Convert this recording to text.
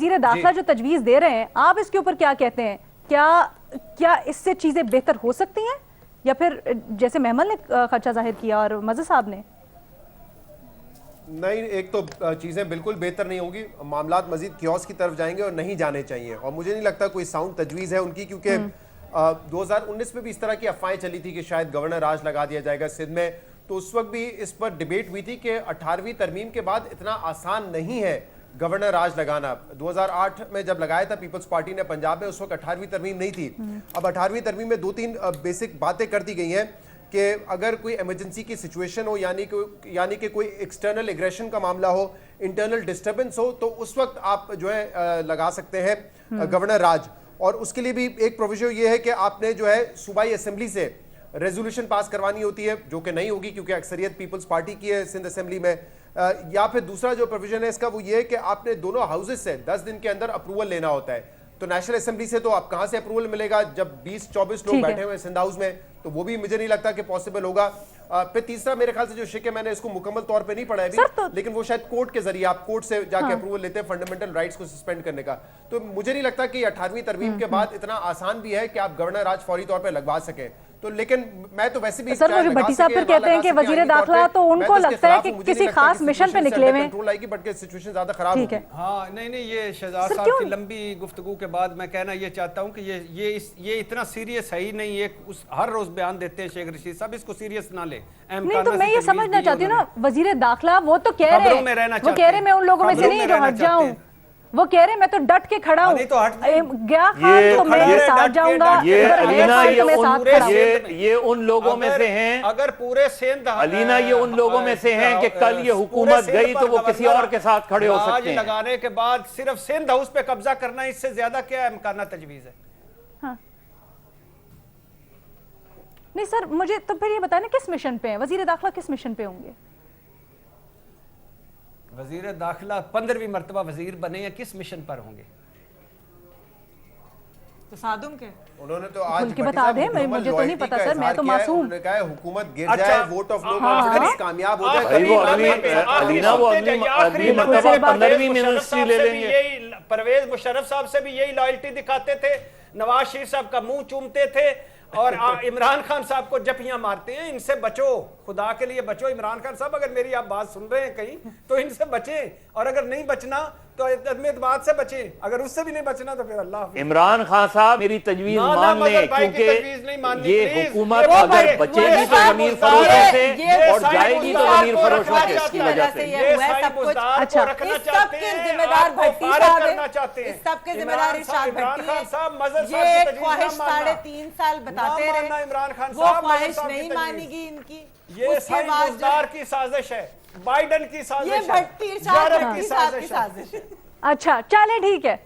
वज़ीर दाखिला जो तजवीज़ दे रहे हैं, आप इसके ऊपर क्या कहते हैं? क्या इससे चीज़ें बेहतर हो सकती हैं, या फिर जैसे महमल ने खदशा जाहिर किया और मज़हर साहब ने? नहीं, एक तो चीज़ें बिल्कुल बेहतर नहीं होंगी, मामलात मजीद क्योस की तरफ जाएंगे और नहीं जाने चाहिए। और मुझे नहीं लगता कोई साउंड तजवीज़ है उनकी, क्योंकि 2019 में भी इस तरह की अफवाहें चली थी कि शायद गवर्नर राज लगा दिया जाएगा सिंध में, तो उस वक्त भी इस पर डिबेट हुई थी कि 18वीं तरमीम के बाद इतना आसान नहीं है गवर्नर राज लगाना। 2008 में जब लगाया था पीपल्स पार्टी ने पंजाब में, उस वक्त 18वीं तरमीम नहीं थी। अब 18वीं तरमीम में 2-3 बेसिक बातें कर दी गई हैं कि अगर कोई इमरजेंसी की सिचुएशन हो, यानी कि कोई एक्सटर्नल एग्रेशन का मामला हो, इंटरनल डिस्टर्बेंस हो, तो उस वक्त आप जो है लगा सकते हैं गवर्नर राज। और उसके लिए भी एक प्रोविजन ये है कि आपने जो है सूबाई असेंबली से रेजोल्यूशन पास करवानी होती है, जो कि नहीं होगी क्योंकि अक्सरियत पीपल्स पार्टी की है सिंध असेंबली में। या फिर दूसरा जो प्रोविजन है इसका वो ये है कि आपने दोनों हाउसेस से 10 दिन के अंदर अप्रूवल लेना होता है। तो नेशनल असेंबली से तो आप कहां से अप्रूवल मिलेगा जब 20-24 लोग बैठे हुए हैं सिंध हाउस में, तो वो भी मुझे नहीं लगता कि पॉसिबल होगा। फिर तीसरा मेरे ख्याल से जो शिक है, मैंने इसको मुकम्मल तौर पे नहीं पढ़ा है अभी, लेकिन वो शायद कोर्ट के जरिए, आप कोर्ट से जाके अप्रूवल लेते हैं फंडामेंटल राइट्स को सस्पेंड करने का। तो मुझे नहीं लगता कि 18वीं तरमीम के बाद इतना आसान भी है कि आप गवर्नर राज फौरी तौर पर लगवा सकें। तो लेकिन मैं तो वैसे भी सर, वो भट्टी साहब फिर कहते हैं कि वजीर दाखिला तो उनको लगता है कि किसी खास मिशन पे निकले हुए कंट्रोल आएगी, बट सिचुएशन ज्यादा खराब ठीक है। हाँ, नहीं, ये शहजाद साहब की लंबी गुफ्तगू के बाद मैं कहना ये चाहता हूँ कि ये इतना सीरियस है ही नहीं। ये हर रोज बयान देते हैं शेख रशीद साहब, इसको सीरियस ना ले। नहीं, तो मैं ये समझना चाहती हूँ ना, वजीर दाखिला वो तो कह रहे हैं, मैं उन लोगों में से नहीं जो हट जाऊं, वो कह रहे मैं तो डट के खड़ा हूँ, गया खान तो मैं साथ जाऊंगा। ये उन लोगों में से हैं, अगर पूरे सिंध अलीना ये उन लोगों में से हैं कि कल ये हुकूमत गई तो वो किसी और के साथ खड़े हो सकते हैं। लगाने के बाद सिर्फ सिंध हाउस पे कब्जा करना, इससे ज्यादा क्या इम्कान तजवीज है? हाँ। नहीं सर, मुझे तो फिर ये बताएं किस मिशन पे है वजीर दाखिला, किस मिशन पे होंगे? वजीर दाखिला 15वीं मरतबा वजीर बने हैं, किस मिशन पर होंगे? तसादुम के उन्होंने तो आज के बता दें, मुझे तो नहीं पता सर, मैं तो मासूम। उन्होंने कहा है हुकूमत गिर जाए, वोट ऑफ नो कॉन्फिडेंस कामयाब हो जाए, वो अगली मरतबा 15वीं मिनिस्ट्री ले लेंगे। परवेज मुशर्रफ साहब से भी यही लॉयल्टी दिखाते थे, नवाज शरीफ साहब का मुंह चूमते थे, और इमरान खान साहब को जपियां मारते हैं। इनसे बचो, खुदा के लिए बचो। इमरान खान साहब, अगर मेरी आप बात सुन रहे हैं कहीं, तो इनसे बचें, और अगर नहीं बचना तो बात से बचें, अगर उससे भी नहीं बचना तो फिर अल्लाह। इमरान खान साहब मेरी तजवीज मान लें, क्योंकि ये हुकूमत अगर बचेगी तो जमीर फरोशों से और जाएगी तो जमीर फरोशों से, इसकी वजह से अच्छा सबके जिम्मेदार भट्टी साहब हैं, सबके जिम्मेदार इरशाद भट्टी हैं। ये ख्वाहिश 3.5 साल बताते रहे, इमरान खान वो ख्वाहिश नहीं मानेगी इनकी। ये बुज़दार की साजिश है, बाइडन की साजिश है, ये भट्टी इरशाद भट्टी साहब की साजिश है। अच्छा चले ठीक है।